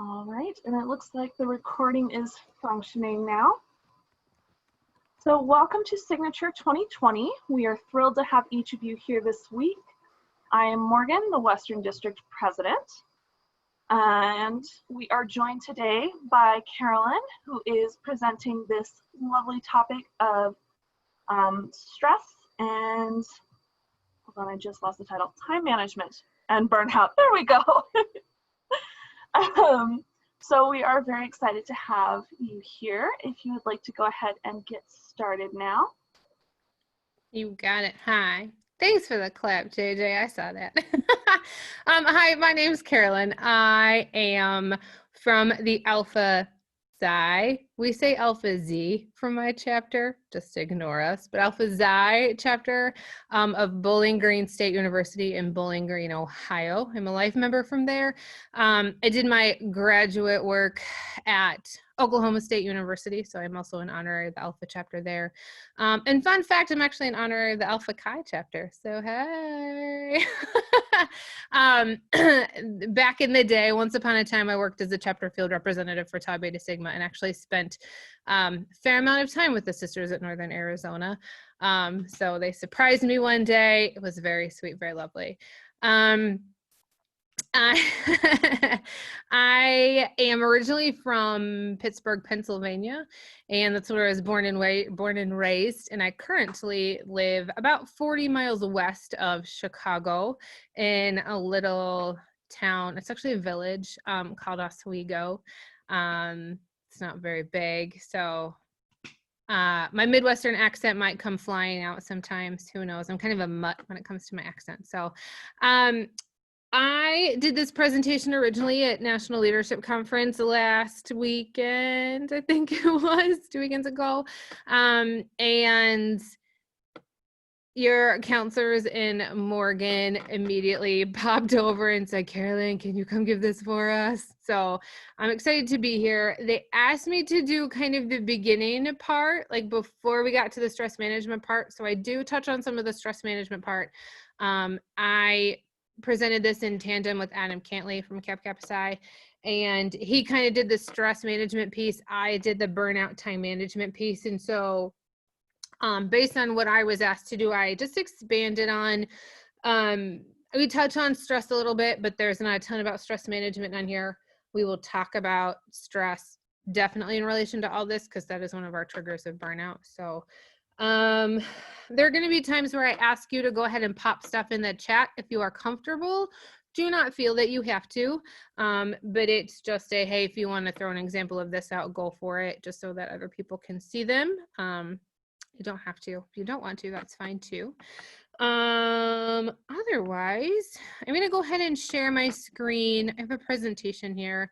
All right, and it looks like the recording is functioning now. So welcome to Signature 2020. We are thrilled to have each of you here this week. I am Morgan, the Western District President, and we are joined today by Carolyn, who is presenting this lovely topic of stress and, hold on, I just lost the title, time management and burnout. There we go. So we are very excited to have you here. If you would like to go ahead and get started now. You got it. Hi. Thanks for the clap, JJ. I saw that. Hi, my name is Carolyn. I am from the Alpha Xi. We say Alpha Z from my chapter, just ignore us, but Alpha Xi chapter of Bowling Green State University in Bowling Green, Ohio. I'm a life member from there. I did my graduate work at Oklahoma State University, so I'm also an honorary of the Alpha chapter there. And fun fact, I'm actually an honorary of the Alpha Chi chapter, so hey. Back in the day, once upon a time, I worked as a chapter field representative for TBSigma and actually spent a fair amount of time with the sisters at Northern Arizona. So they surprised me one day. It was very sweet, very lovely. I am originally from Pittsburgh, Pennsylvania, and that's where I was born and raised. And I currently live about 40 miles west of Chicago in a little town. It's actually a village called Oswego. It's not very big, so my Midwestern accent might come flying out sometimes. Who knows? I'm kind of a mutt when it comes to my accent. So I did this presentation originally at National Leadership Conference last weekend, I think it was 2 weekends ago. And your counselors in Morgan immediately popped over and said, Carolyn, can you come give this for us? So I'm excited to be here. They asked me to do kind of the beginning part, like before we got to the stress management part. So I do touch on some of the stress management part. I presented this in tandem with Adam Cantley from Kappa Psi, and he kind of did the stress management piece. I did the burnout time management piece. And so based on what I was asked to do, I just expanded on, we touch on stress a little bit, but there's not a ton about stress management on here. We will talk about stress definitely in relation to all this, because that is one of our triggers of burnout. So there are going to be times where I ask you to go ahead and pop stuff in the chat if you are comfortable. Do not feel that you have to, but it's just a, hey, if you want to throw an example of this out, go for it, just so that other people can see them. You don't have to. If you don't want to, that's fine too. Otherwise, I'm going to go ahead and share my screen. I have a presentation here.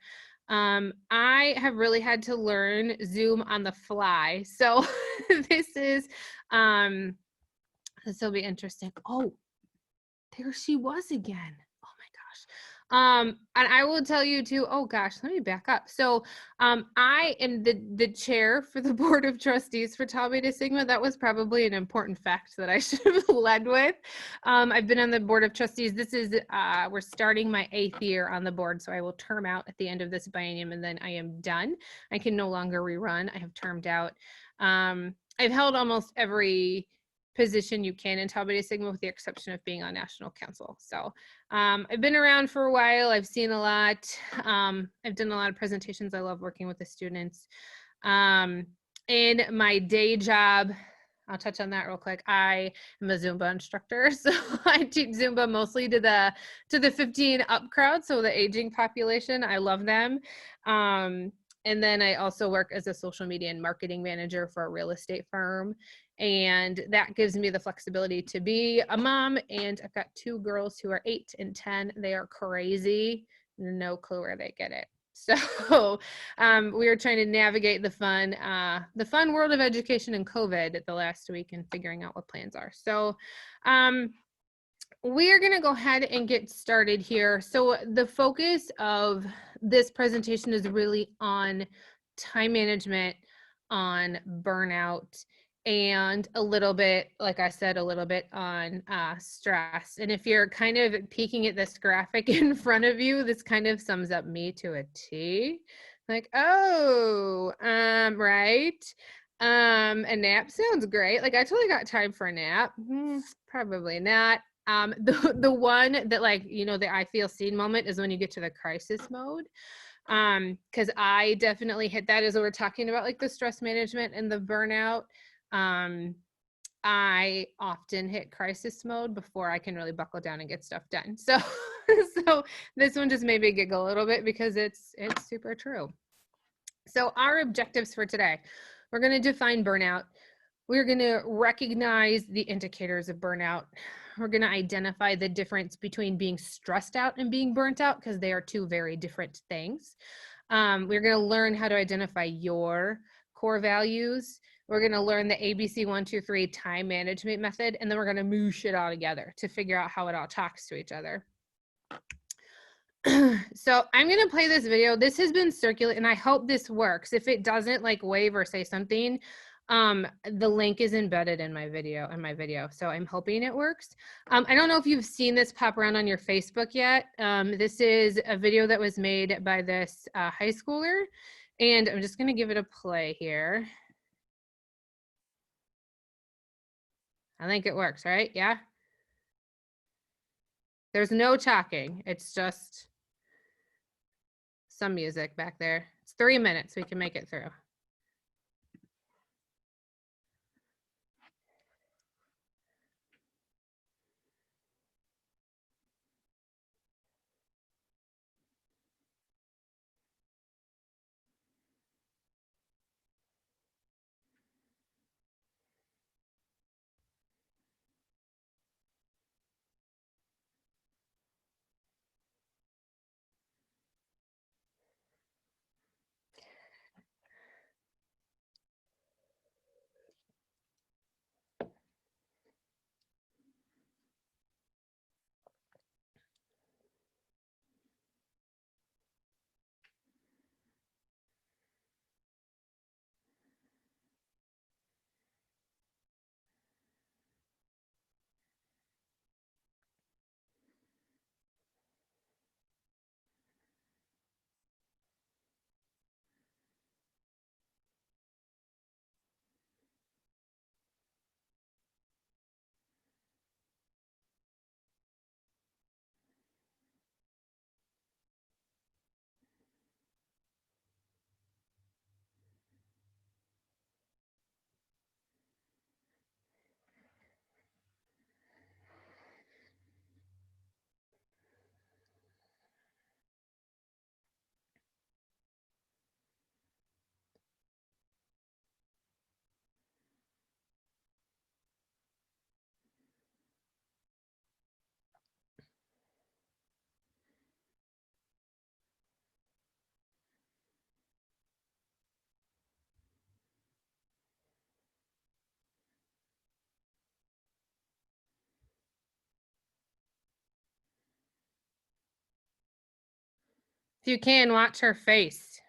I have really had to learn Zoom on the fly. So this will be interesting. Oh, there she was again. Oh my gosh. And I will tell you too, oh gosh, let me back up. So I am the chair for the Board of Trustees for TBSigma. That was probably an important fact that I should have led with. I've been on the Board of Trustees. This is, we're starting my 8th year on the board, so I will term out at the end of this biennium, and then I am done. I can no longer rerun. I have termed out. I've held almost every position you can in TBSigma, with the exception of being on national council. So I've been around for a while. I've seen a lot. I've done a lot of presentations. I love working with the students. In my day job, I'll touch on that real quick. I am a Zumba instructor, so I teach Zumba mostly to the 15 up crowd, so the aging population. I love them. And then I also work as a social media and marketing manager for a real estate firm. And that gives me the flexibility to be a mom. And I've got 2 girls who are 8 and 10. They are crazy. No clue where they get it. So we were trying to navigate the fun world of education and COVID the last week and figuring out what plans are. So we are going to go ahead and get started here. So the focus of this presentation is really on time management, on burnout, and a little bit, like I said, a little bit on stress. And if you're kind of peeking at this graphic in front of you, this kind of sums up me to a T. Like, oh, right. A nap sounds great. Like, I totally got time for a nap. Probably not. The one that, like, you know, the I feel seen moment is when you get to the crisis mode. Because I definitely hit that as we're talking about like the stress management and the burnout. I often hit crisis mode before I can really buckle down and get stuff done. So, so this one just made me giggle a little bit because it's super true. So our objectives for today, we're going to define burnout. We're going to recognize the indicators of burnout. We're going to identify the difference between being stressed out and being burnt out because they are two very different things. We're going to learn how to identify your core values. We're going to learn the ABC 1, 2, 3 time management method, and then we're going to moosh it all together to figure out how it all talks to each other. So I'm going to play this video. This has been circulated, and I hope this works. If it doesn't, like, wave or say something. The link is embedded in my video, so I'm hoping it works. I don't know if you've seen this pop around on your Facebook yet. This is a video that was made by this high schooler, and I'm just going to give it a play here. I think it works, right? Yeah. There's no talking. It's just some music back there. It's 3 minutes. We can make it through. If you can, watch her face.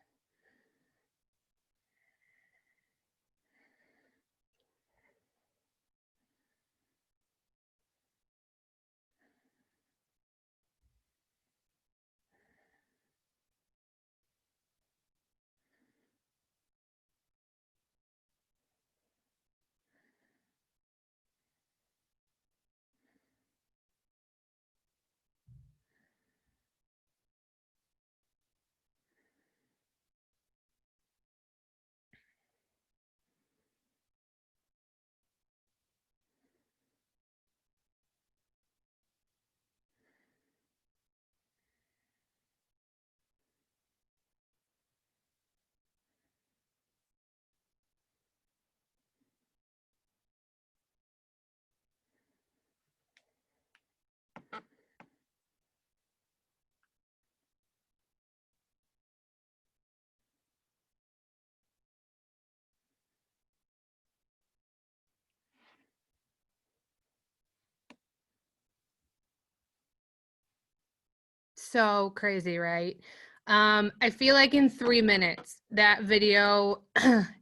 So crazy, right? I feel like in 3 minutes, that video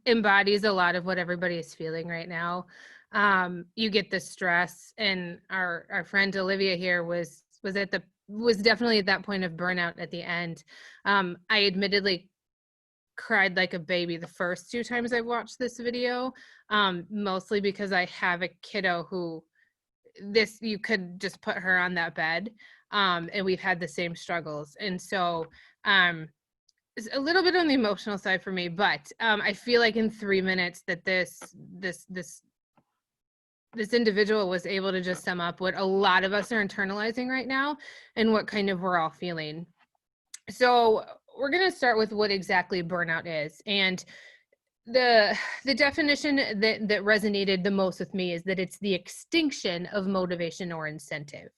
embodies a lot of what everybody is feeling right now. You get the stress, and our friend Olivia here was definitely at that point of burnout at the end. I admittedly cried like a baby the first 2 times I watched this video, mostly because I have a kiddo who you could just put her on that bed, and we've had the same struggles. And so it's a little bit on the emotional side for me, but I feel like in 3 minutes that this individual was able to just sum up what a lot of us are internalizing right now and what kind of we're all feeling. So we're going to start with what exactly burnout is. And the definition that resonated the most with me is that it's the extinction of motivation or incentive.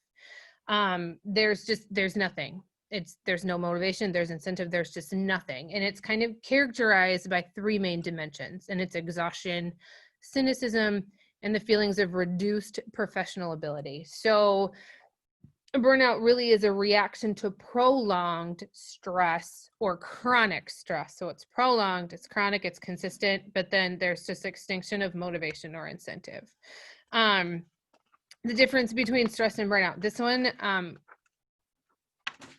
There's nothing. There's no motivation, there's incentive, there's just nothing. And it's kind of characterized by 3 main dimensions, and it's exhaustion, cynicism, and the feelings of reduced professional ability. So burnout really is a reaction to prolonged stress or chronic stress. So it's prolonged, it's chronic, it's consistent, but then there's just extinction of motivation or incentive. The difference between stress and burnout. This one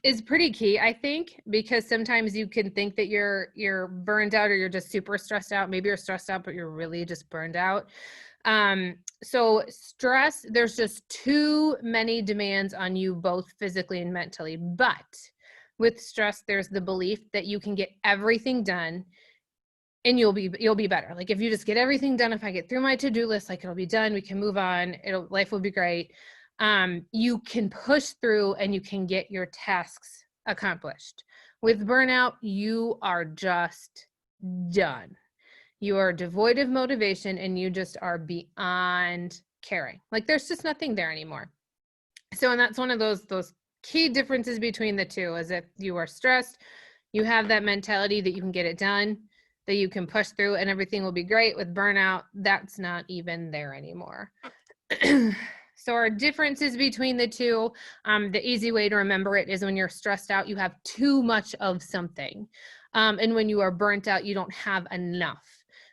is pretty key, I think, because sometimes you can think that you're burned out or you're just super stressed out. Maybe you're stressed out, but you're really just burned out. So stress, there's just too many demands on you, both physically and mentally. But with stress, there's the belief that you can get everything done and you'll be better. Like if you just get everything done, if I get through my to-do list, like it'll be done, we can move on, life will be great. You can push through and you can get your tasks accomplished. With burnout, you are just done. You are devoid of motivation and you just are beyond caring. Like there's just nothing there anymore. So, and that's one of those key differences between the two, is if you are stressed, you have that mentality that you can get it done, that you can push through and everything will be great. With burnout, that's not even there anymore. So our differences between the two, the easy way to remember it is when you're stressed out, you have too much of something. And when you are burnt out, you don't have enough.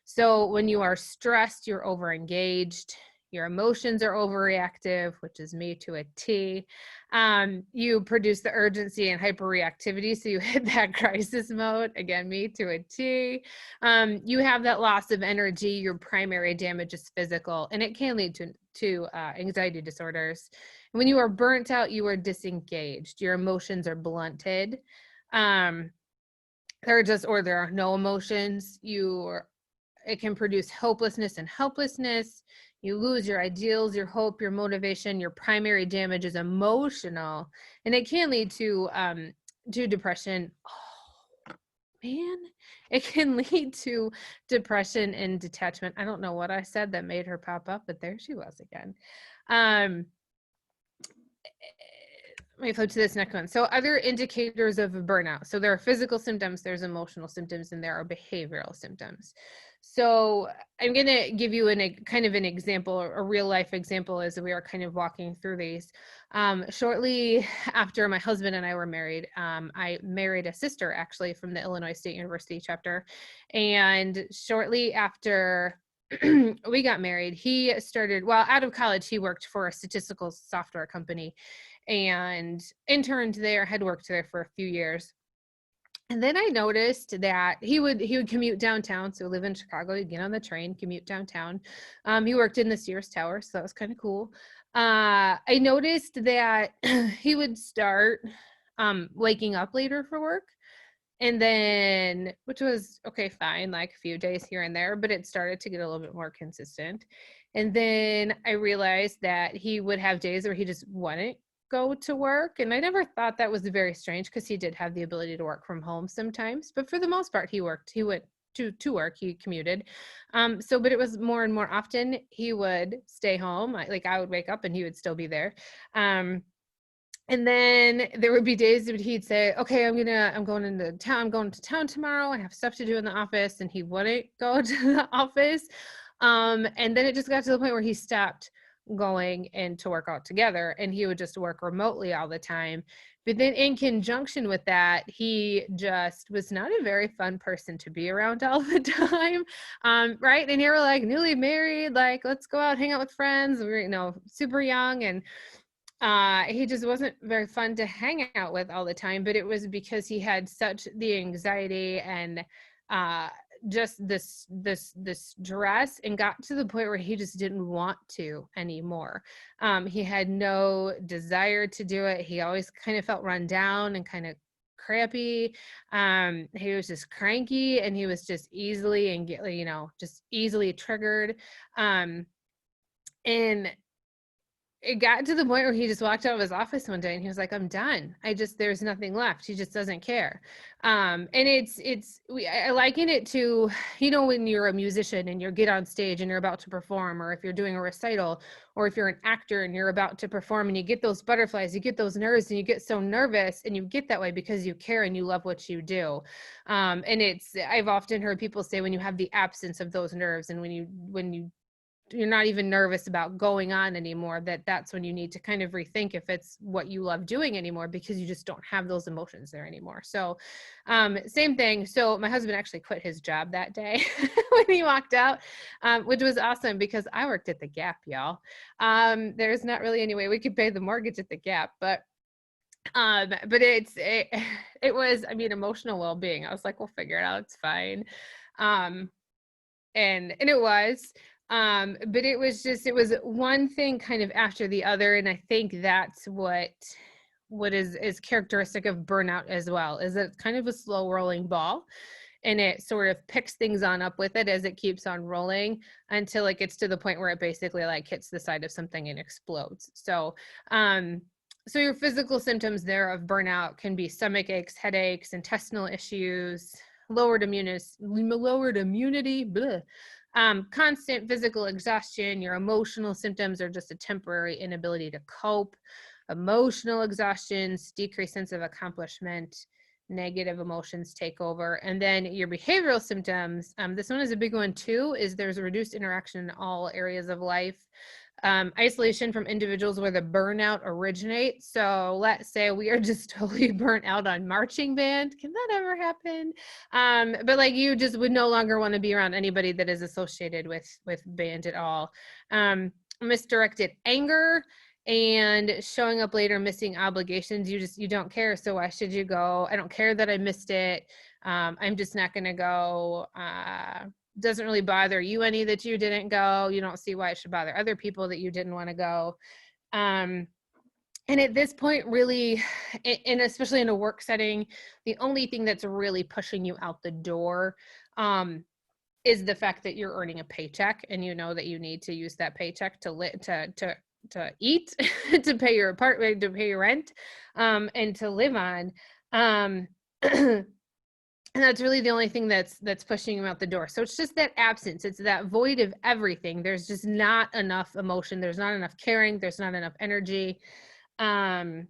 So when you are stressed, you're overengaged, your emotions are overreactive, which is me to a T. You produce the urgency and hyperreactivity, so you hit that crisis mode, again, me to a T. You have that loss of energy, your primary damage is physical, and it can lead to anxiety disorders. When you are burnt out, you are disengaged, your emotions are blunted. There are no emotions. It can produce hopelessness and helplessness. You lose your ideals, your hope, your motivation. Your primary damage is emotional, and it can lead to depression. Oh, man, it can lead to depression and detachment. I don't know what I said that made her pop up, but there she was again. Let me flip to this next one. So other indicators of burnout. So there are physical symptoms, there's emotional symptoms, and there are behavioral symptoms. So I'm going to give you kind of an example, a real life example, as we are kind of walking through these. Shortly after my husband and I were married, I married a sister actually from the Illinois State University chapter. And shortly after we got married, he started, well, out of college, he worked for a statistical software company and interned there, had worked there for a few years. And then I noticed that he would commute downtown. So live in Chicago, he'd get on the train, commute downtown. He worked in the Sears Tower, so that was kind of cool. I noticed that he would start waking up later for work. And then, which was okay, fine, like a few days here and there, but it started to get a little bit more consistent. And then I realized that he would have days where he just wouldn't go to work. And I never thought that was very strange because he did have the ability to work from home sometimes, but for the most part, he went to work, he commuted. But it was more and more often he would stay home. I would wake up and he would still be there. And then there would be days that he'd say, okay, I'm going to town tomorrow. I have stuff to do in the office. And he wouldn't go to the office. And then it just got to the point where he stopped going in to work out together, and he would just work remotely all the time. But then in conjunction with that, he just was not a very fun person to be around all the time. Right. And you were like newly married, like, let's go out, hang out with friends. We were, super young, and he just wasn't very fun to hang out with all the time. But it was because he had such the anxiety and just this stress, and got to the point where he just didn't want to anymore. He had no desire to do it. He always kind of felt run down and kind of crappy. He was just cranky, and he was just easily just easily triggered. And it got to the point where he just walked out of his office one day and he was like, I'm done. There's nothing left. He just doesn't care. And I liken it to, when you're a musician and you get on stage and you're about to perform, or if you're doing a recital, or if you're an actor and you're about to perform and you get those butterflies, you get those nerves, and you get so nervous, and you get that way because you care and you love what you do. And I've often heard people say, when you have the absence of those nerves, and when you're not even nervous about going on anymore, that's when you need to kind of rethink if it's what you love doing anymore, because you just don't have those emotions there anymore. So same thing. So my husband actually quit his job that day when he walked out, which was awesome because I worked at the Gap, y'all. There's not really any way we could pay the mortgage at the Gap, but it was, emotional well-being. I was like, we'll figure it out. It's fine. And it was. But it was one thing kind of after the other. And I think that's what is characteristic of burnout as well, is that it's kind of a slow rolling ball, and it sort of picks things on up with it as it keeps on rolling until it gets to the point where it basically like hits the side of something and explodes. So, so your physical symptoms there of burnout can be stomach aches, headaches, intestinal issues, lowered immunity, blah. Constant physical exhaustion. Your emotional symptoms are just a temporary inability to cope. Emotional exhaustions, decreased sense of accomplishment, negative emotions take over. And then your behavioral symptoms, this one is a big one too, is there's a reduced interaction in all areas of life. Isolation from individuals where the burnout originates. So let's say we are just totally burnt out on marching band. Can that ever happen? But like you just would no longer want to be around anybody that is associated with band at all. Misdirected anger and showing up later, missing obligations. You don't care. So why should you go? I don't care that I missed it. I'm just not going to go. Doesn't really bother you any that you didn't go. You don't see why it should bother other people that you didn't want to go. And at this point, really, and especially in a work setting, the only thing that's really pushing you out the door is the fact that you're earning a paycheck, and you know that you need to use that paycheck to eat, to pay your apartment, to pay your rent, and to live on. And that's really the only thing that's pushing you out the door. So it's just that absence. It's that void of everything. There's just not enough emotion. There's not enough caring. There's not enough energy. And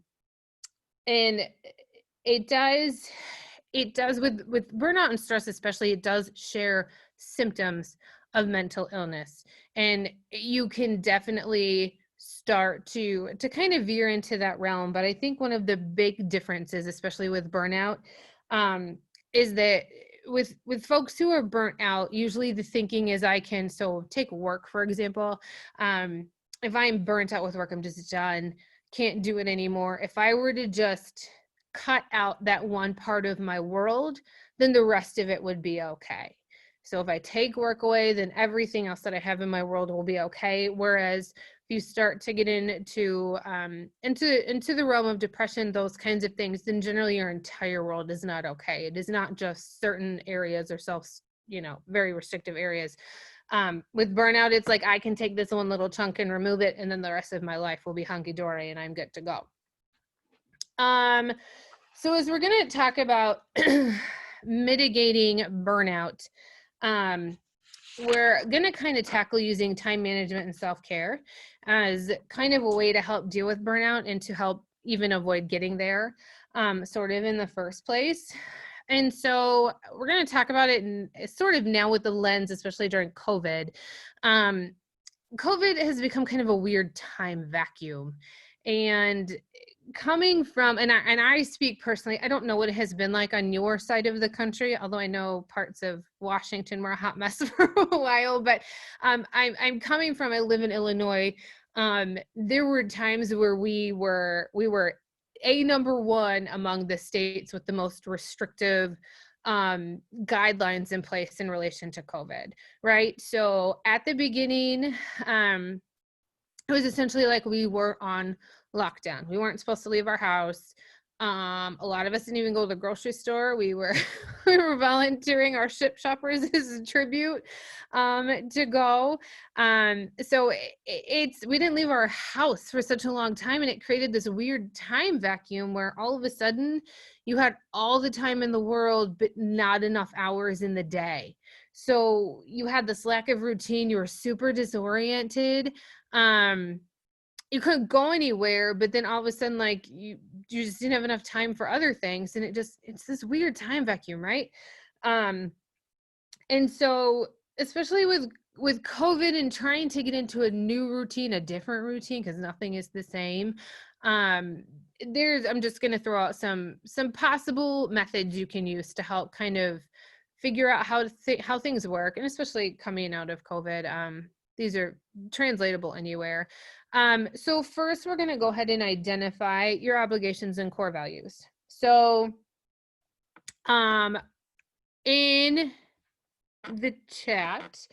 it does with burnout and stress, especially, it does share symptoms of mental illness. And you can definitely start to kind of veer into that realm. But I think one of the big differences, especially with burnout, is that with folks who are burnt out, usually the thinking is so take work, for example. If I'm burnt out with work, I'm just done, can't do it anymore. If I were to just cut out that one part of my world, then the rest of it would be okay. So if I take work away, then everything else that I have in my world will be okay. Whereas if you start to get into the realm of depression, those kinds of things, then generally your entire world is not okay. It is not just certain areas or very restrictive areas. With burnout, it's like I can take this one little chunk and remove it, and then the rest of my life will be hunky-dory and I'm good to go. So as we're going to talk about mitigating burnout, we're going to kind of tackle using time management and self-care as kind of a way to help deal with burnout and to help even avoid getting there sort of in the first place. And so we're going to talk about it in sort of now with the lens, especially during COVID, COVID has become kind of a weird time vacuum. And coming from, and I speak personally, I don't know what it has been like on your side of the country, although I know parts of Washington were a hot mess for a while, but I'm coming from, I live in Illinois. There were times where we were number one among the states with the most restrictive guidelines in place in relation to COVID, right? So at the beginning, it was essentially like we were on lockdown. We weren't supposed to leave our house. A lot of us didn't even go to the grocery store. We were we were volunteering our ship shoppers as a tribute to go. So we didn't leave our house for such a long time, and it created this weird time vacuum where all of a sudden you had all the time in the world, but not enough hours in the day. So you had this lack of routine. You were super disoriented. You couldn't go anywhere, but then all of a sudden, like you just didn't have enough time for other things. And it's this weird time vacuum, right? And so especially with COVID and trying to get into a new routine, a different routine, because nothing is the same. I'm just going to throw out some possible methods you can use to help kind of figure out how things work, and especially coming out of COVID. These are translatable anywhere. So first, we're going to go ahead and identify your obligations and core values. So in the chat,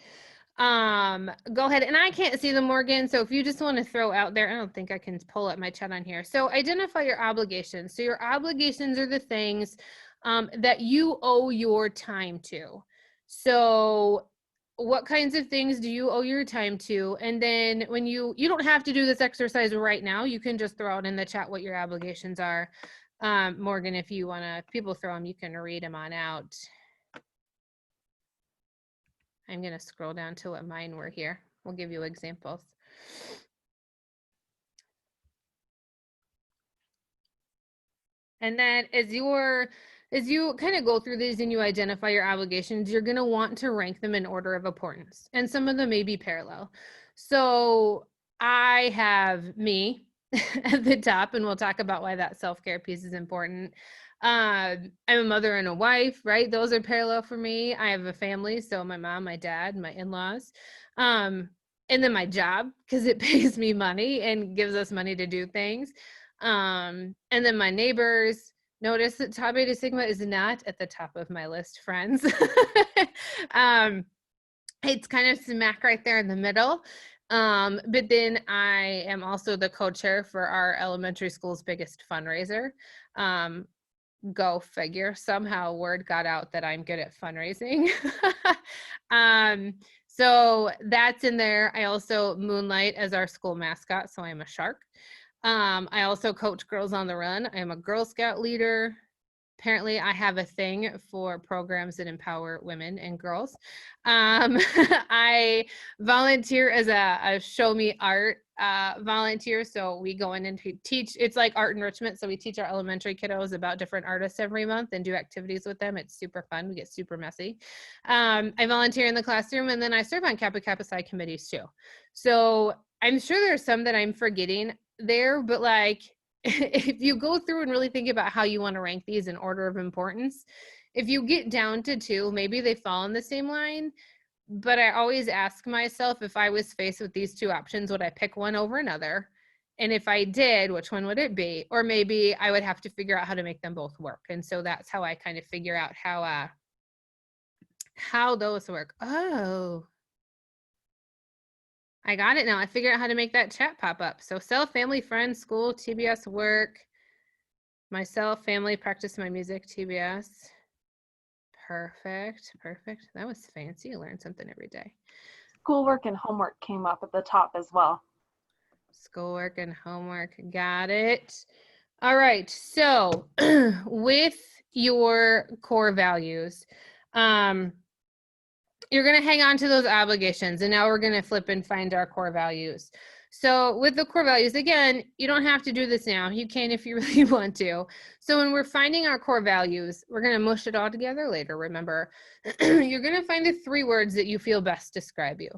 go ahead, and I can't see them, Morgan, so if you just want to throw out there, I don't think I can pull up my chat on here. So identify your obligations. So your obligations are the things that you owe your time to. So what kinds of things do you owe your time to? And then when you don't have to do this exercise right now, you can just throw out in the chat what your obligations are. Morgan, if you want to, people throw them, you can read them on out. I'm going to scroll down to what mine were here. We'll give you examples. And then as you kind of go through these and you identify your obligations, you're going to want to rank them in order of importance. And some of them may be parallel. So I have me at the top, and we'll talk about why that self-care piece is important. I'm a mother and a wife, right? Those are parallel for me. I have a family, so my mom, my dad, my in-laws, and then my job, because it pays me money and gives us money to do things. And then my neighbors. Notice that TBSigma is not at the top of my list, friends. It's kind of smack right there in the middle. But then I am also the co-chair for our elementary school's biggest fundraiser. Go figure. Somehow word got out that I'm good at fundraising. So that's in there. I also moonlight as our school mascot, so I'm a shark. I also coach Girls on the Run. I am a Girl Scout leader. Apparently, I have a thing for programs that empower women and girls. I volunteer as a show me art volunteer. So we go in and teach. It's like art enrichment. So we teach our elementary kiddos about different artists every month and do activities with them. It's super fun. We get super messy. I volunteer in the classroom, and then I serve on Kappa Kappa Psi committees too. So I'm sure there's some that I'm forgetting there, but like if you go through and really think about how you want to rank these in order of importance, if you get down to two, maybe they fall in the same line. But I always ask myself, if I was faced with these two options, would I pick one over another? And if I did, which one would it be? Or maybe I would have to figure out how to make them both work. And so that's how I kind of figure out how those work. Oh, I got it now. I figured out how to make that chat pop up. So self, family, friends, school, TBS, work, myself, family, practice my music, TBS. Perfect. Perfect. That was fancy. You learn something every day. Schoolwork and homework came up at the top as well. Schoolwork and homework. Got it. All right. So with your core values, you're going to hang on to those obligations, and now we're going to flip and find our core values. So with the core values, again, you don't have to do this now. You can if you really want to. So when we're finding our core values, we're going to mush it all together later. Remember, you're going to find the 3 words that you feel best describe you.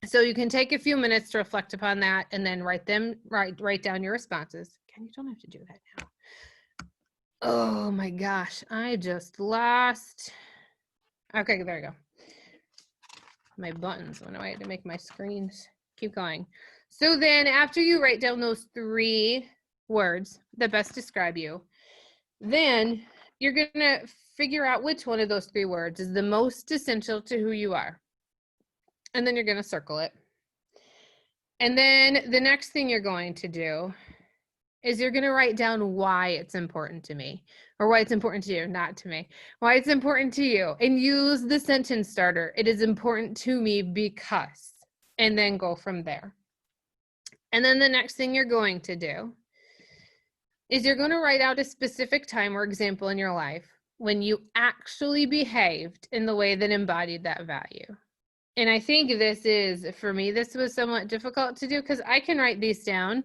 So you can take a few minutes to reflect upon that and then write down your responses. Again, you don't have to do that now. Oh my gosh, I just lost. Okay, there we go. My buttons went away to make my screens keep going. So then after you write down those 3 words that best describe you, then you're going to figure out which one of those 3 words is the most essential to who you are. And then you're going to circle it. And then the next thing you're going to do is you're going to write down why it's important to me, or why it's important to you, not to me, why it's important to you, and use the sentence starter. It is important to me because, and then go from there. And then the next thing you're going to do is you're going to write out a specific time or example in your life when you actually behaved in the way that embodied that value. And I think this is, for me, this was somewhat difficult to do because I can write these down.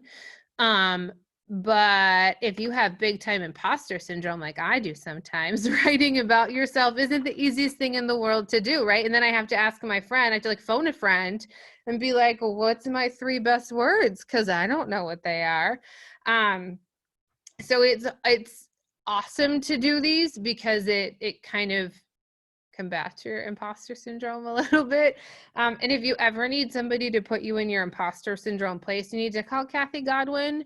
But if you have big time imposter syndrome, like I do sometimes, writing about yourself isn't the easiest thing in the world to do, right? And then I have to ask my friend, I have to like phone a friend and be like, well, what's my 3 best words? Because I don't know what they are. So it's awesome to do these because it kind of combats your imposter syndrome a little bit. And if you ever need somebody to put you in your imposter syndrome place, you need to call Kathy Godwin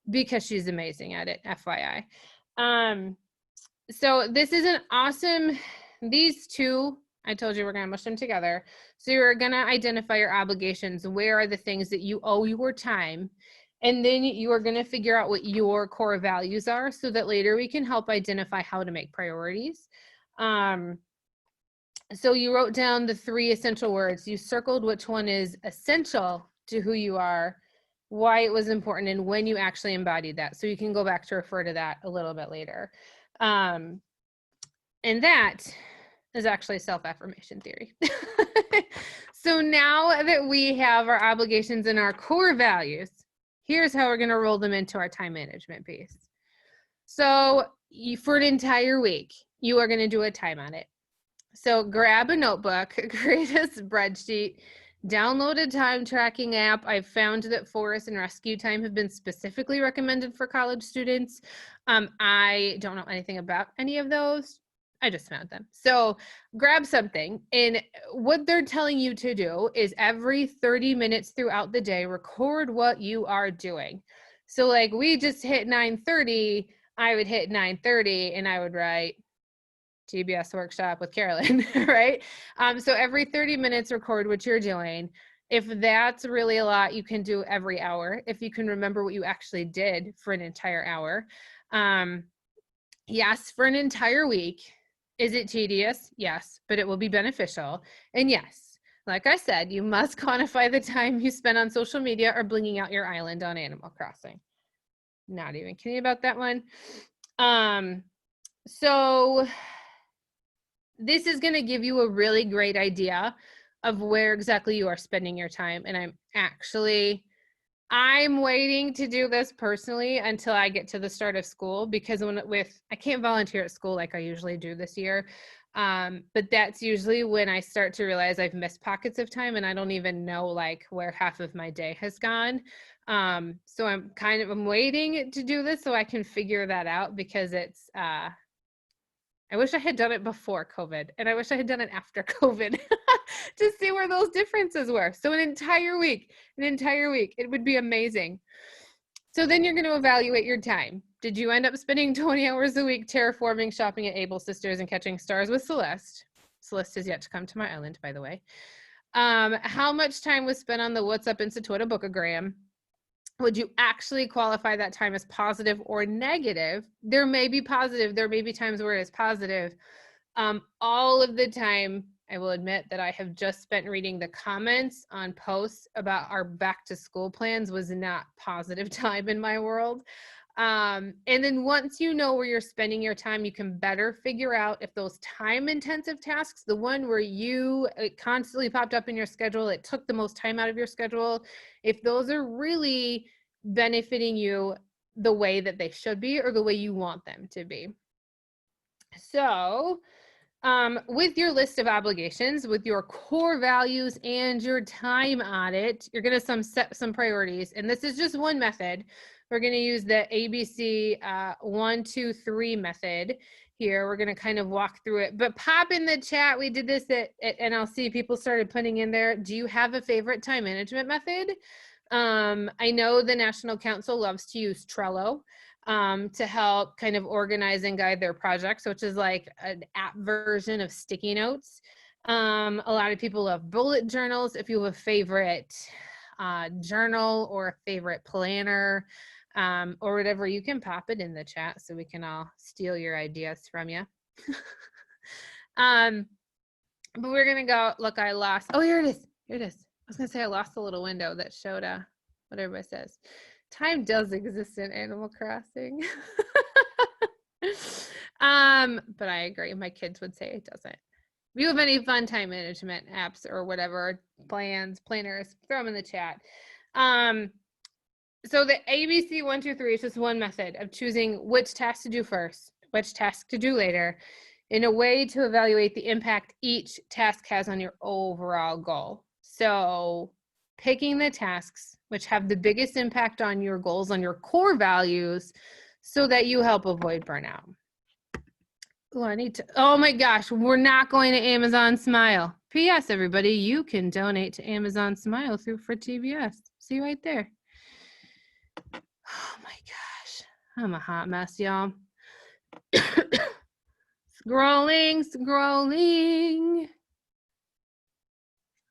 because she's amazing at it, FYI. So this is an awesome, these 2, I told you we're going to mush them together. So you're going to identify your obligations. Where are the things that you owe your time? And then you are going to figure out what your core values are so that later we can help identify how to make priorities. So you wrote down the 3 essential words. You circled which one is essential to who you are, why it was important, and when you actually embodied that. So you can go back to refer to that a little bit later. And that is actually self-affirmation theory. So now that we have our obligations and our core values, here's how we're going to roll them into our time management piece. So for an entire week, you are going to do a time audit. So grab a notebook, create a spreadsheet, download a time tracking app. I've found that Forest and Rescue Time have been specifically recommended for college students. I don't know anything about any of those. I just found them. So grab something, and what they're telling you to do is every 30 minutes throughout the day, record what you are doing. So like we just hit 9:30, I would hit 9:30 and I would write TBS workshop with Carolyn, right? So every 30 minutes, record what you're doing. If that's really a lot, you can do every hour. If you can remember what you actually did for an entire hour. Yes, for an entire week. Is it tedious? Yes, but it will be beneficial. And yes, like I said, you must quantify the time you spend on social media or blinging out your island on Animal Crossing. Not even kidding about that one. So this is going to give you a really great idea of where exactly you are spending your time. And I'm waiting to do this personally until I get to the start of school, because I can't volunteer at school like I usually do this year. But that's usually when I start to realize I've missed pockets of time and I don't even know like where half of my day has gone. So I'm waiting to do this so I can figure that out, because I wish I had done it before COVID, and I wish I had done it after COVID to see where those differences were. So an entire week, it would be amazing. So then you're going to evaluate your time. Did you end up spending 20 hours a week terraforming, shopping at Able Sisters, and catching stars with Celeste? Celeste has yet to come to my island, by the way. How much time was spent on the What's Up Insta Twitter Bookagram? Would you actually qualify that time as positive or negative? There may be positive. There may be times where it is positive. All of the time, I will admit that I have just spent reading the comments on posts about our back to school plans was not positive time in my world. And then once you know where you're spending your time, you can better figure out if those time intensive tasks, the one where it constantly popped up in your schedule, it took the most time out of your schedule, if those are really benefiting you the way that they should be or the way you want them to be. So With your list of obligations, with your core values and your time audit, you're going to set some priorities. And this is just one method. We're going to use the ABC 1, 2, 3 method here. We're going to kind of walk through it, but pop in the chat. We did this at NLC. People started putting in there, do you have a favorite time management method? I know the National Council loves to use Trello to help kind of organize and guide their projects, which is like an app version of sticky notes. A lot of people love bullet journals. If you have a favorite journal or a favorite planner or whatever, you can pop it in the chat so we can all steal your ideas from you. But we're gonna go, look, I lost, oh, here it is, here it is. I was gonna say I lost the little window that showed what everybody says. Time does exist in Animal Crossing. But I agree. My kids would say it doesn't. If you have any fun time management apps or whatever, planners, throw them in the chat. So the ABC 1, 2, 3 is just one method of choosing which task to do first, which task to do later, in a way to evaluate the impact each task has on your overall goal. So picking the tasks which have the biggest impact on your goals, on your core values, so that you help avoid burnout. Oh, oh my gosh, we're not going to Amazon Smile. P.S. everybody, you can donate to Amazon Smile for TBS. See right there. Oh my gosh, I'm a hot mess, y'all. Scrolling.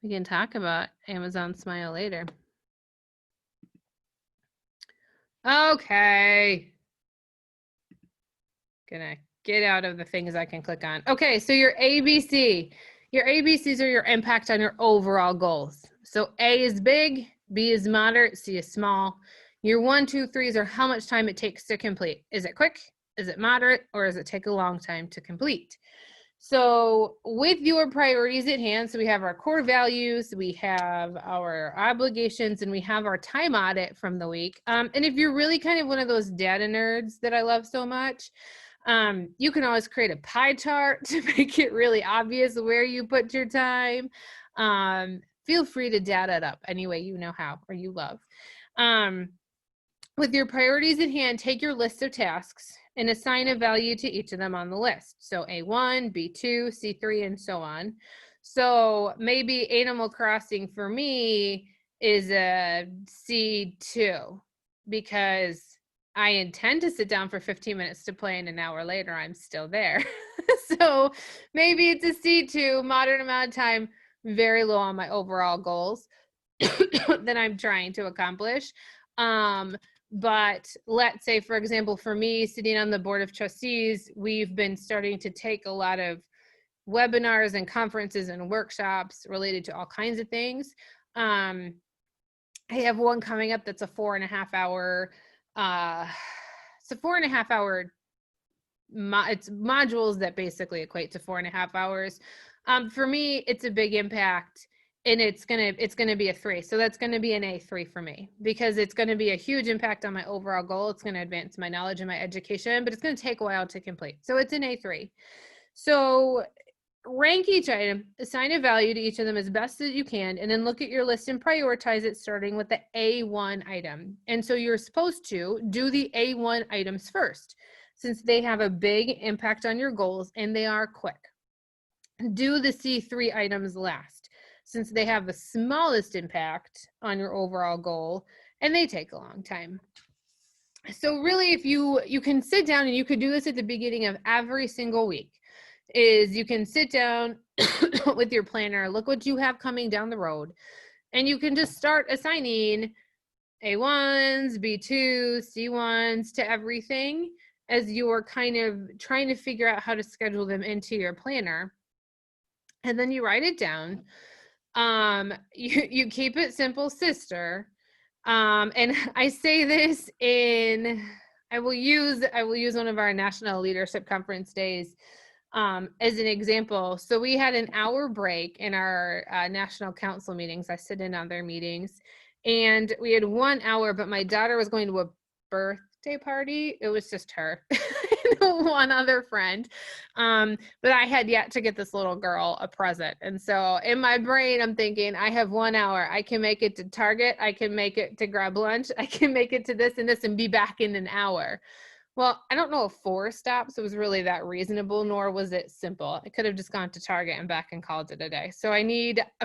We can talk about Amazon Smile later. Okay. Gonna get out of the things I can click on. Okay, so your ABC. Your ABCs are your impact on your overall goals. So A is big, B is moderate, C is small. Your 1, 2, 3s are how much time it takes to complete. Is it quick? Is it moderate? Or does it take a long time to complete? So with your priorities at hand, so we have our core values, we have our obligations, and we have our time audit from the week. And if you're really kind of one of those data nerds that I love so much, you can always create a pie chart to make it really obvious where you put your time. Feel free to data it up any way you know how or you love. With your priorities at hand, take your list of tasks and assign a value to each of them on the list. So A1, B2, C3, and so on. So maybe Animal Crossing for me is a C2 because I intend to sit down for 15 minutes to play and an hour later I'm still there. So maybe it's a C2, moderate amount of time, very low on my overall goals that I'm trying to accomplish. But let's say, for example, for me, sitting on the board of trustees, we've been starting to take a lot of webinars and conferences and workshops related to all kinds of things. I have one coming up that's a 4.5 hour, it's a 4.5 hour, it's modules that basically equate to 4.5 hours. For me, it's a big impact. And it's gonna be a 3. So that's gonna be an A3 for me because it's gonna be a huge impact on my overall goal. It's gonna advance my knowledge and my education, but it's gonna take a while to complete. So it's an A3. So rank each item, assign a value to each of them as best as you can, and then look at your list and prioritize it starting with the A1 item. And so you're supposed to do the A1 items first, since they have a big impact on your goals and they are quick. Do the C3 items last, since they have the smallest impact on your overall goal and they take a long time. So really, if you can sit down, and you could do this at the beginning of every single week, is you can sit down with your planner, look what you have coming down the road, and you can just start assigning A1s, B2s, C1s to everything as you're kind of trying to figure out how to schedule them into your planner. And then you write it down. You keep it simple, sister. And I say this I will use one of our National Leadership Conference days as an example. So we had an hour break in our National Council meetings. I sit in on their meetings, and we had 1 hour, but my daughter was going to a birthday party. It was just her. one other friend. But I had yet to get this little girl a present. And so in my brain, I'm thinking, I have 1 hour. I can make it to Target. I can make it to grab lunch. I can make it to this and this and be back in an hour. Well, I don't know if 4 stops was really that reasonable, nor was it simple. I could have just gone to Target and back and called it a day. So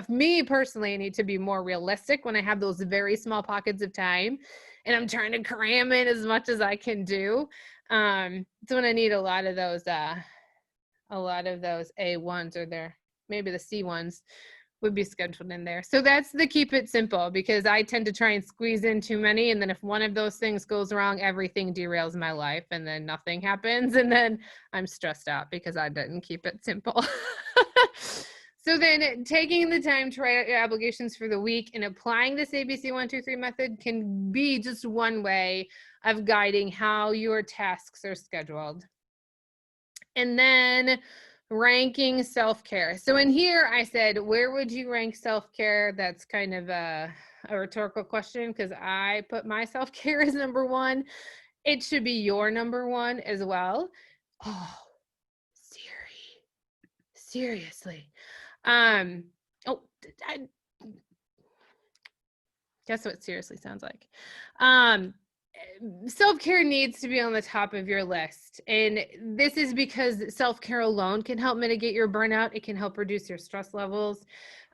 me personally, I need to be more realistic when I have those very small pockets of time and I'm trying to cram in as much as I can do. It's when I need a lot of those A1s or maybe the C1s would be scheduled in there. So that's the keep it simple, because I tend to try and squeeze in too many. And then if one of those things goes wrong, everything derails my life and then nothing happens. And then I'm stressed out because I didn't keep it simple. So then taking the time to write out your obligations for the week and applying this ABC 1, 2, 3 method can be just one way of guiding how your tasks are scheduled. And then ranking self-care. So in here, I said, where would you rank self-care? That's kind of a rhetorical question because I put my self-care as number 1. It should be your number 1 as well. Oh, seriously. Guess what seriously sounds like. Self-care needs to be on the top of your list. And this is because self-care alone can help mitigate your burnout. It can help reduce your stress levels.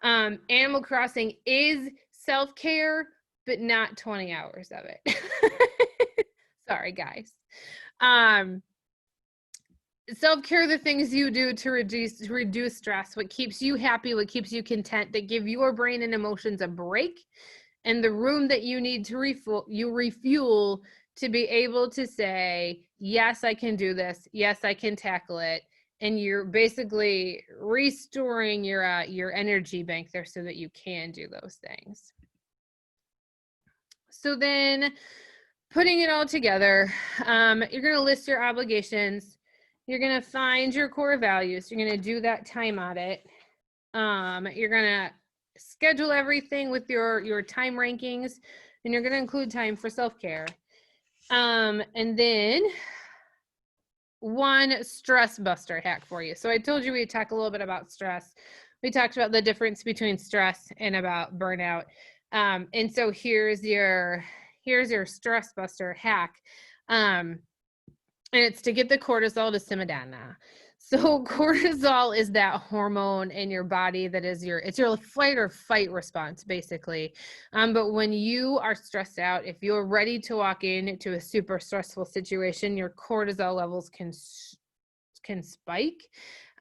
Animal Crossing is self-care, but not 20 hours of it. Sorry, guys. Self-care, the things you do to reduce stress, what keeps you happy, what keeps you content, that give your brain and emotions a break, and the room that you need to refuel to be able to say, yes, I can do this. Yes, I can tackle it. And you're basically restoring your energy bank there so that you can do those things. So then putting it all together, you're going to list your obligations. You're going to find your core values. You're going to do that time audit. You're going to schedule everything with your time rankings, and you're going to include time for self-care. And then one stress buster hack for you. So I told you we'd talk a little bit about stress. We talked about the difference between stress and about burnout. And so here's your stress buster hack. And it's to get the cortisol to simmer down now. So cortisol is that hormone in your body that is it's your flight or fight response, basically. But when you are stressed out, if you're ready to walk into a super stressful situation, your cortisol levels can spike.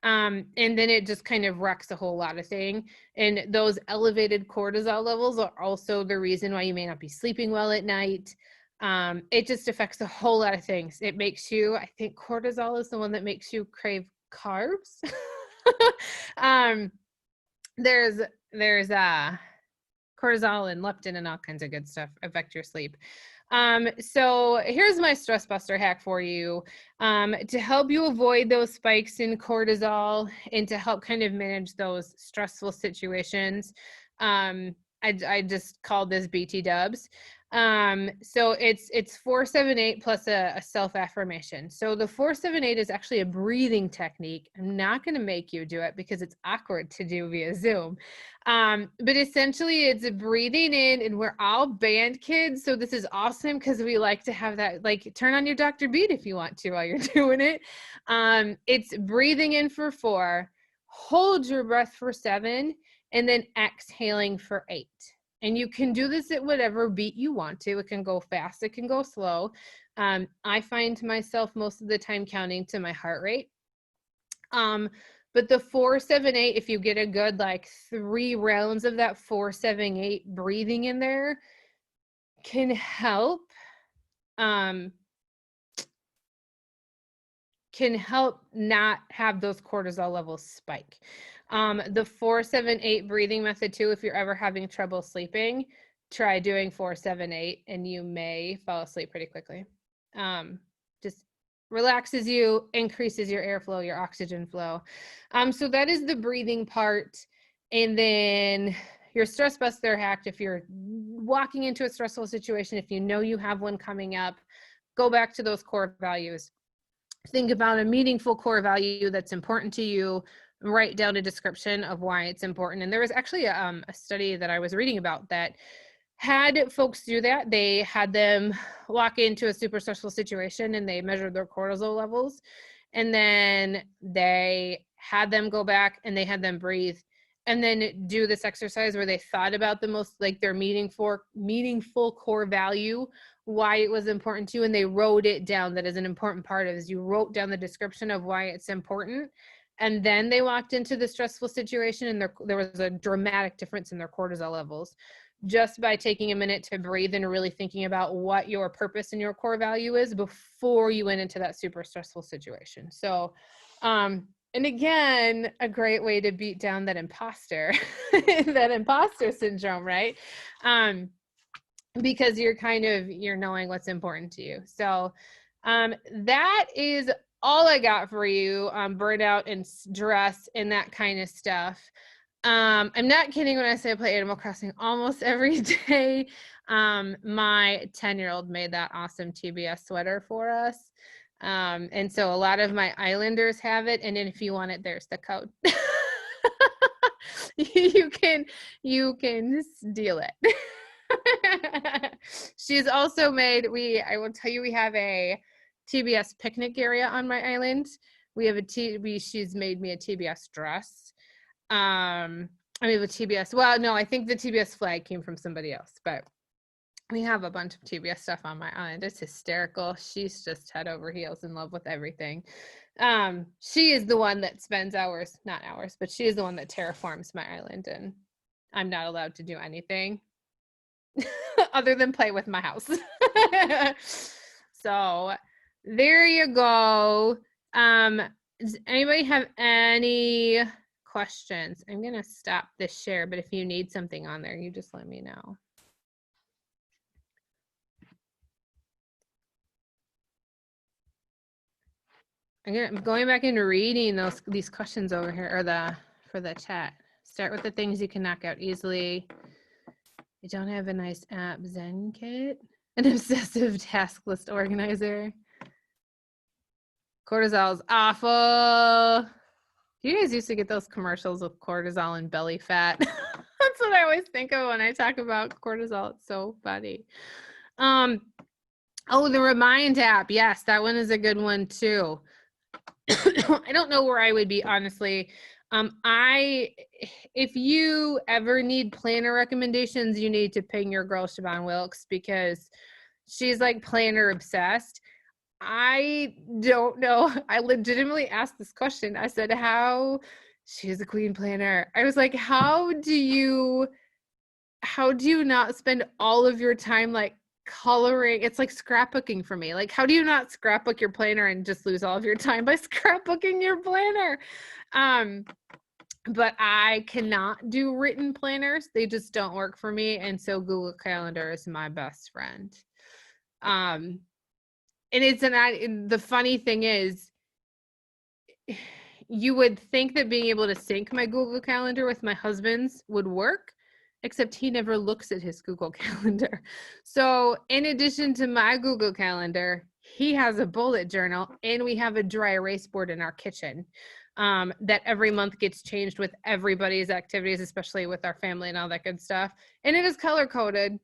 And then it just kind of wrecks a whole lot of things. And those elevated cortisol levels are also the reason why you may not be sleeping well at night. It just affects a whole lot of things. It makes you, I think cortisol is the one that makes you crave carbs. There's cortisol and leptin and all kinds of good stuff affect your sleep. So here's my stress buster hack for you, to help you avoid those spikes in cortisol and to help kind of manage those stressful situations. I just called this BT dubs. So it's 4-7-8 plus a self-affirmation. So the 4-7-8 is actually a breathing technique. I'm not going to make you do it because it's awkward to do via Zoom. But essentially it's breathing in, and we're all band kids. So this is awesome because we like to have that, like, turn on your Dr. Beat if you want to while you're doing it. It's breathing in for 4, hold your breath for 7, and then exhaling for 8. And you can do this at whatever beat you want to. It can go fast, it can go slow. I find myself most of the time counting to my heart rate. But the 4-7-8, if you get a good like 3 rounds of that 4-7-8 breathing in there, can help not have those cortisol levels spike. The 4-7-8 breathing method too, if you're ever having trouble sleeping, try doing 4-7-8 and you may fall asleep pretty quickly. Just relaxes you, increases your airflow, your oxygen flow. So that is the breathing part. And then your stress buster hack, if you're walking into a stressful situation, if you know you have one coming up, go back to those core values. think about a meaningful core value that's important to you, write down a description of why it's important. And there was actually a study that I was reading about that had folks do that. They had them walk into a super stressful situation and they measured their cortisol levels. And then they had them go back and they had them breathe and then do this exercise where they thought about the most, like, their meaningful core value, why it was important to you, and they wrote it down. That is an important part of it, is you wrote down the description of why it's important. And then they walked into the stressful situation and there was a dramatic difference in their cortisol levels, just by taking a minute to breathe and really thinking about what your purpose and your core value is before you went into that super stressful situation. So, and again, a great way to beat down that imposter, that imposter syndrome, right? Because you're knowing what's important to you. So, that is all I got for you on burnout and stress and that kind of stuff. I'm not kidding when I say I play Animal Crossing almost every day. My 10-year-old made that awesome TBS sweater for us. And so a lot of my Islanders have it. And then if you want it, there's the code. you can steal it. She's also made, I will tell you, we have a TBS picnic area on my island. We have she's made me a TBS dress. I mean, the TBS, well, no, I think the TBS flag came from somebody else, but we have a bunch of TBS stuff on my island. It's hysterical. She's just head over heels in love with everything. She is the one that spends not hours, but she is the one that terraforms my island, and I'm not allowed to do anything other than play with my house. So there you go. Does anybody have any questions? I'm going to stop this share, but if you need something on there, you just let me know. I'm going back into reading these questions over here, or for the chat. Start with the things you can knock out easily. You don't have a nice app, Zen Kit, an obsessive task list organizer. Cortisol is awful. You guys used to get those commercials with cortisol and belly fat. That's what I always think of when I talk about cortisol. It's so funny. Oh, the Remind app. Yes, that one is a good one too. I don't know where I would be, honestly. If you ever need planner recommendations, you need to ping your girl Siobhan Wilkes, because she's like planner obsessed. I don't know. I legitimately asked this question. I said, she's a queen planner. I was like, how do you not spend all of your time like coloring? It's like scrapbooking for me. Like, how do you not scrapbook your planner and just lose all of your time by scrapbooking your planner? But I cannot do written planners. They just don't work for me. And so Google Calendar is my best friend. And the funny thing is, you would think that being able to sync my Google Calendar with my husband's would work, except he never looks at his Google Calendar. So in addition to my Google Calendar, he has a bullet journal, and we have a dry erase board in our kitchen that every month gets changed with everybody's activities, especially with our family and all that good stuff. And it is color coded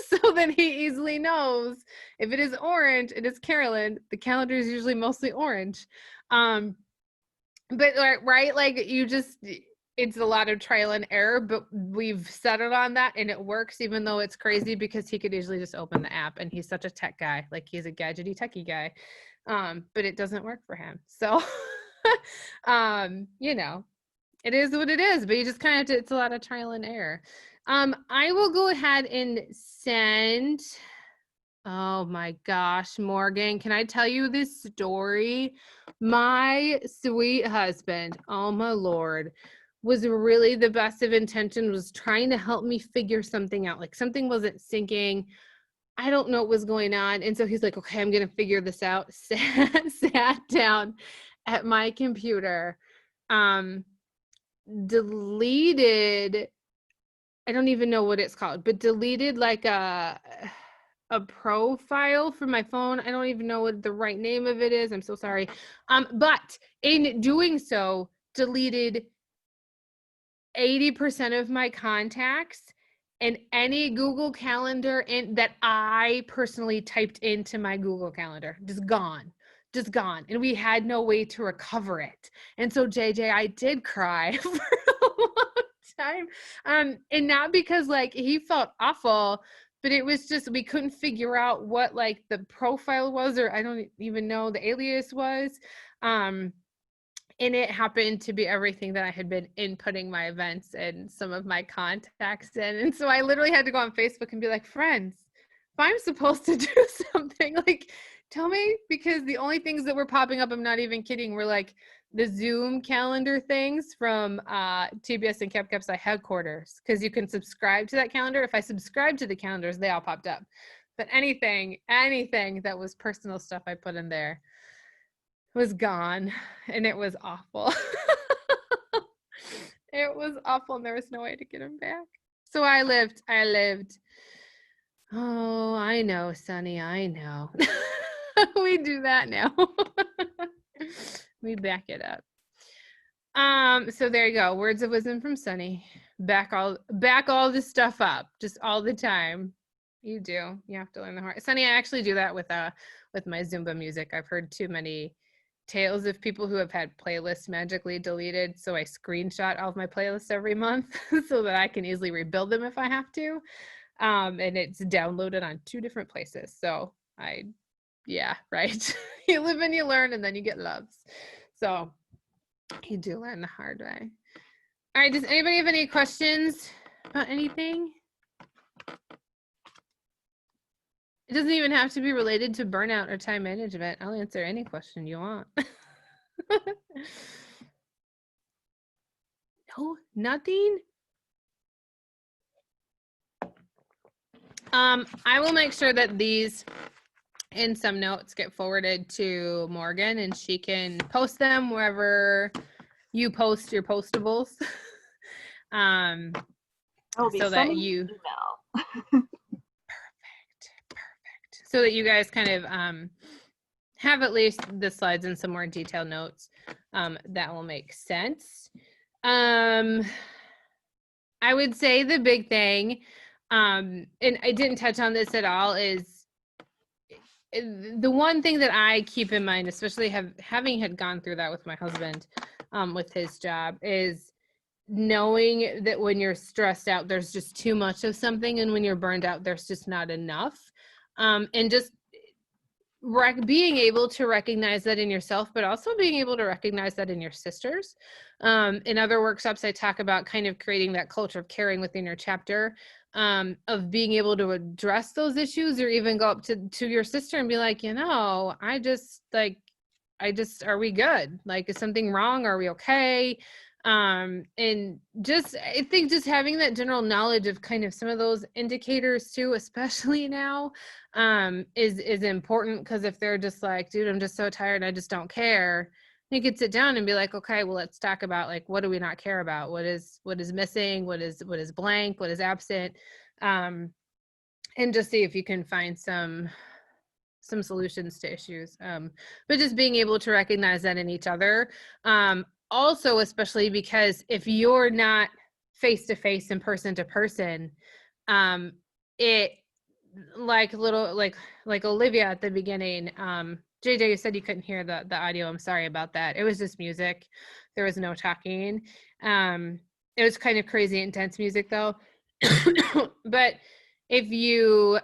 so that he easily knows if it is orange, it is Carolyn. The calendar is usually mostly orange. But right, like, it's a lot of trial and error, but we've settled on that, and it works, even though it's crazy, because he could easily just open the app, and he's such a tech guy. Like, he's a gadgety techie guy. But it doesn't work for him. So, it is what it is, but you just kind of it's a lot of trial and error. I will go ahead and send, oh my gosh, Morgan, can I tell you this story? My sweet husband, oh my Lord, was really the best of intention, was trying to help me figure something out. Like, something wasn't syncing. I don't know what was going on. And so he's like, okay, I'm going to figure this out. Sat down at my computer, deleted, I don't even know what it's called, but deleted like a profile for my phone. I don't even know what the right name of it is. I'm so sorry. But in doing so, deleted 80% of my contacts and any Google Calendar that I personally typed into my Google Calendar. Just gone. And we had no way to recover it. And so JJ, I did cry for a long time. And not because like he felt awful, but it was just, we couldn't figure out what like the profile was, or I don't even know the alias was. And it happened to be everything that I had been inputting my events and some of my contacts in. And so I literally had to go on Facebook and be like, friends, if I'm supposed to do something, like, tell me, because the only things that were popping up, I'm not even kidding, were like the Zoom calendar things from TBS and Capsci headquarters, because you can subscribe to that calendar. If I subscribed to the calendars, they all popped up. But anything that was personal stuff I put in there was gone, and it was awful. It was awful, and there was no way to get him back. So I lived. Oh, I know, Sonny, I know. We do that now. We back it up. So there you go. Words of wisdom from Sonny. Back all this stuff up, just all the time. You do. You have to learn the hard. Sonny, I actually do that with my Zumba music. I've heard too many tales of people who have had playlists magically deleted, so I screenshot all of my playlists every month so that I can easily rebuild them if I have to. And it's downloaded on 2 different places. So yeah, right. You live and you learn, and then you get loves. So you do learn the hard way. All right, does anybody have any questions about anything? It doesn't even have to be related to burnout or time management. I'll answer any question you want. No, nothing? I will make sure that these in some notes get forwarded to Morgan, and she can post them wherever you post your postables. So that you email. Perfect. So that you guys kind of have at least the slides and some more detailed notes. That will make sense. I would say the big thing, and I didn't touch on this at all, is the one thing that I keep in mind, especially having had gone through that with my husband, with his job, is knowing that when you're stressed out, there's just too much of something, and when you're burned out, there's just not enough. And just being able to recognize that in yourself, but also being able to recognize that in your sisters. In other workshops, I talk about kind of creating that culture of caring within your chapter, of being able to address those issues, or even go up to your sister and be like, are we good? Like, is something wrong? Are we okay? And just, I think just having that general knowledge of kind of some of those indicators too, especially now, is important, because if they're just like, dude, I'm just so tired, I just don't care, you could sit down and be like, okay, well, let's talk about, like, what do we not care about? What is missing? What is blank? What is absent? And just see if you can find some solutions to issues. But just being able to recognize that in each other. Also, especially because if you're not face to face and person to person, it, like Olivia at the beginning, JJ, you said you couldn't hear the audio. I'm sorry about that. It was just music. There was no talking. It was kind of crazy intense music though. But if you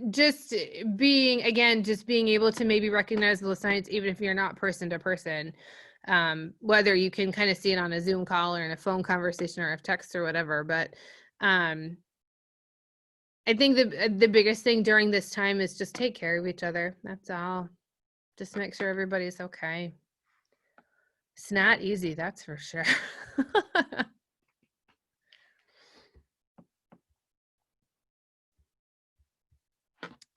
just being able to maybe recognize the signs, even if you're not person to person, whether you can kind of see it on a Zoom call or in a phone conversation or a text or whatever. But I think the biggest thing during this time is just take care of each other. That's all. Just make sure everybody's okay. It's not easy, that's for sure.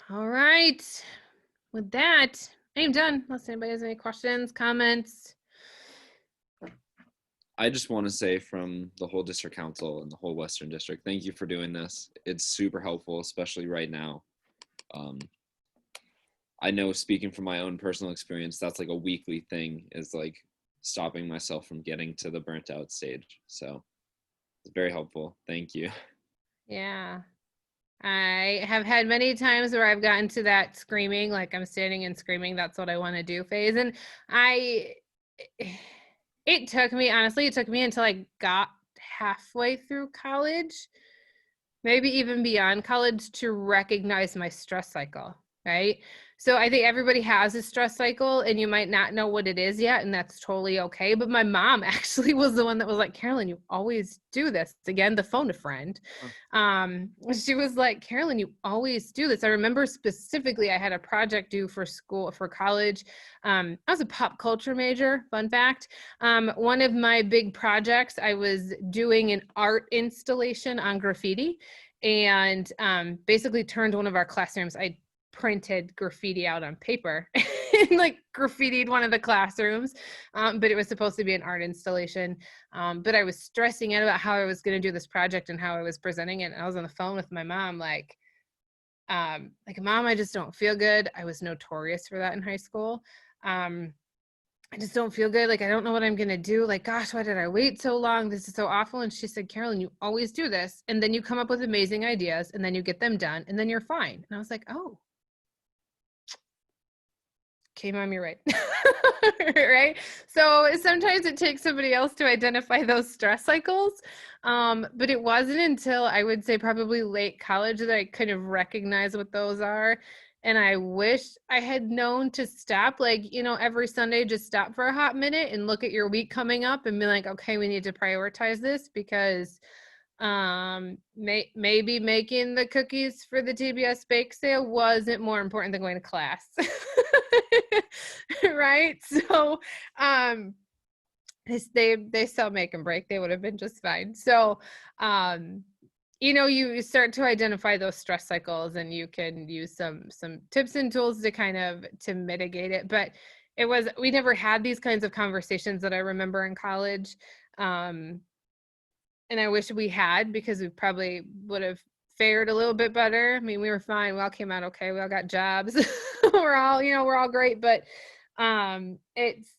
All right. With that, I am done. Unless anybody has any questions, comments. I just want to say from the whole district council and the whole Western District, thank you for doing this. It's super helpful, especially right now. I know, speaking from my own personal experience, that's like a weekly thing, is like stopping myself from getting to the burnt out stage. So it's very helpful. Thank you. Yeah. I have had many times where I've gotten to that screaming, like I'm standing and screaming, that's what I want to do phase. And it took me, honestly, it took me until I got halfway through college, maybe even beyond college, to recognize my stress cycle, right? So I think everybody has a stress cycle and you might not know what it is yet, and that's totally okay. But my mom actually was the one that was like, Carolyn, you always do this. Again, the phone a friend. She was like, Carolyn, you always do this. I remember specifically I had a project due for college. I was a pop culture major, fun fact. One of my big projects, I was doing an art installation on graffiti, and basically turned one of our classrooms. I printed graffiti out on paper and like graffitied one of the classrooms, but it was supposed to be an art installation. But I was stressing out about how I was going to do this project and how I was presenting it. And I was on the phone with my mom, like, Mom, I just don't feel good. I was notorious for that in high school. I just don't feel good. Like, I don't know what I'm going to do. Like, gosh, why did I wait so long? This is so awful. And she said, Carolyn, you always do this. And then you come up with amazing ideas and then you get them done and then you're fine. And I was like, oh, okay, Mom, you're right. Right? So sometimes it takes somebody else to identify those stress cycles. But it wasn't until I would say probably late college that I kind of recognize what those are. And I wish I had known to stop, like, every Sunday, just stop for a hot minute and look at your week coming up and be like, okay, we need to prioritize this, because maybe making the cookies for the TBS bake sale wasn't more important than going to class. Right? So they sell make and break, they would have been just fine. So you start to identify those stress cycles, and you can use some tips and tools to kind of to mitigate it. But we never had these kinds of conversations that I remember in college. And I wish we had, because we probably would have fared a little bit better. I mean, we were fine. We all came out okay. We all got jobs. we're all great. But it's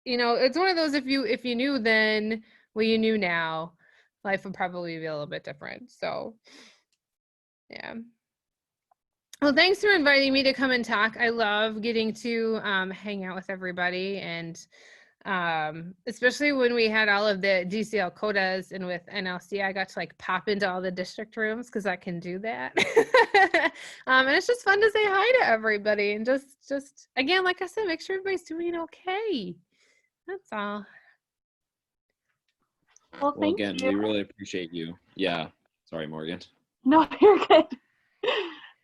one of those, if you knew then what you knew now, life would probably be a little bit different. So yeah. Well, thanks for inviting me to come and talk. I love getting to hang out with everybody, and especially when we had all of the DCL quotas, and with NLC, I got to like pop into all the district rooms because I can do that. And it's just fun to say hi to everybody, and just again, like I said, make sure everybody's doing okay. That's all. Well, thank again, you. We really appreciate you. Yeah. Sorry, Morgan. No, you're good.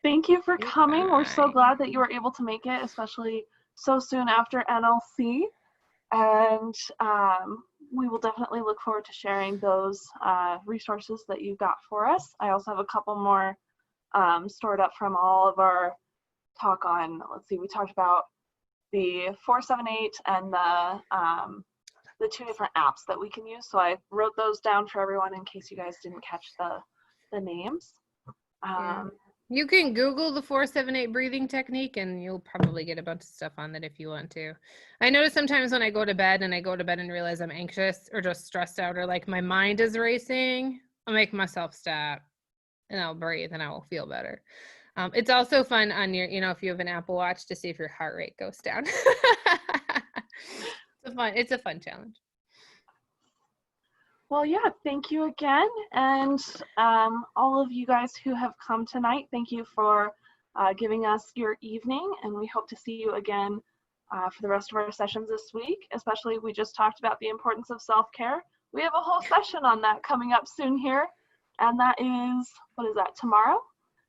Thank you for You're coming. fine. We're so glad that you were able to make it, especially so soon after NLC. And we will definitely look forward to sharing those resources that you got for us. I also have a couple more stored up from all of our talk on, let's see, we talked about the 478 and the two different apps that we can use. So I wrote those down for everyone in case you guys didn't catch the names. You can Google the 478 breathing technique, and you'll probably get a bunch of stuff on that if you want to. I notice sometimes when I go to bed and realize I'm anxious or just stressed out, or like my mind is racing, I'll make myself stop and I'll breathe and I will feel better. It's also fun on your, if you have an Apple Watch, to see if your heart rate goes down. It's a fun challenge. Well, yeah, thank you again. And all of you guys who have come tonight, thank you for giving us your evening. And we hope to see you again for the rest of our sessions this week. Especially, we just talked about the importance of self-care. We have a whole session on that coming up soon here. And that is, what is that, tomorrow?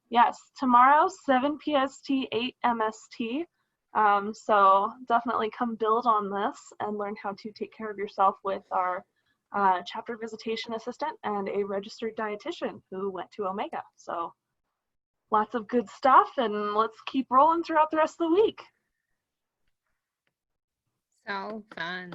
Yes, tomorrow, 7 PST, 8 MST. So definitely come build on this and learn how to take care of yourself with our chapter visitation assistant and a registered dietitian who went to Omega. So lots of good stuff, and let's keep rolling throughout the rest of the week. So fun.